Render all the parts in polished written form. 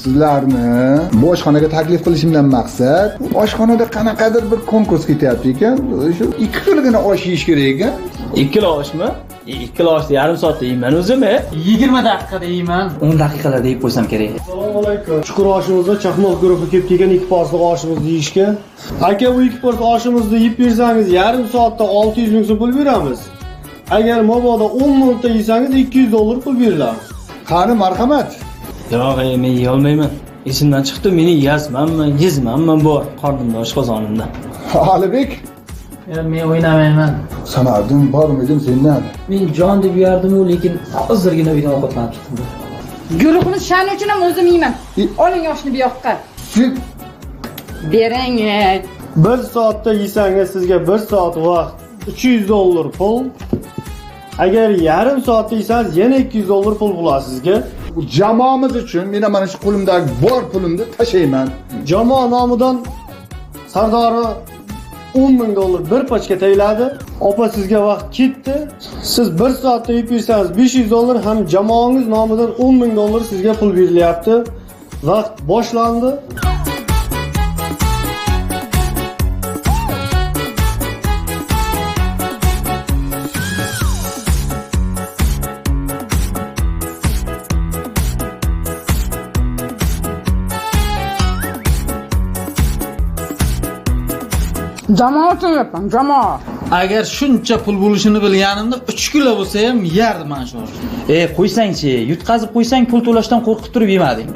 Sizlarni bu oshxonaga taklif qilishimdan maqsad, oshxonada qanaqadir bir konkurs ketyapti ekan. Shu 2 kilogina osh yeyish kerak ekan. 2 kilo oshmi? 2 kilo oshni yarim soatda yeyman o'zim. 20 daqiqada yeyman. 10 daqiqalarda yeb qo'ysam kerak. Assalomu alaykum. Chuqur oshimizda chaqmoq guruhi kelib kelgan 2 porsiya oshimizni yeyishga. Aka, bu 2 porsiya oshimizni yeb bersangiz, yarim soatda 600 ming so'm pul beramiz. Agar mabodo 10 minutda yesangiz $200 pul beriladi. Qani, marhamat. Yo'q, men yeya olmayman. Esimdan chiqdi, meni yezmanmi bor qornimda oshqozonimda. Alibek, Men o'ynamayman. sanardim bormidim sendan. Men jon deb yardim-u, lekin hozirgina uydan ovqatlanib chiqdim. Guruhni shani uchun ham o'zim yeyman. Oling oshni bu yoqqa. Siz Bering. 1 soatda yesangiz sizga 1 soat vaqt $300 pul. Agar yarim soatda yesangiz yana $200 pul bo'ladi sizga. jamoamiz uchun men mana shu qo'limdagi bor pulimni tashlayman. Jamoa nomidan Sardori $10,000 bir pachka tayiladi. Opa, sizga vaqt ketdi. Siz 1 soatda yeb bersangiz $500 ham jamoangiz nomidan $10,000 sizga pul berilyapti. Vaqt boshlandi. Jamoa uchun yapman, jamoa. Agar shuncha pul bo'lishini bilganimda 3 kilo bo'lsa ham yerdim mana shu oshni. Qo'ysang-chi, yutqazib qo'ysang, pul to'lashdan qo'rqib turib yemading.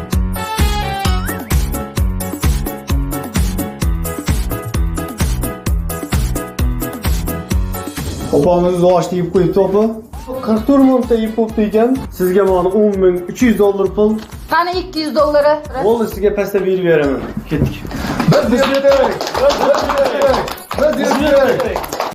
Opamiz oshni yeb qo'yibdi, opa. 44 minutda yeb qo'yibdi ekan. Sizga mana $10,300 pul. Qani $200? Bo'ldi, sizga pasta berib beraman. Ketdik. Biz yetdik.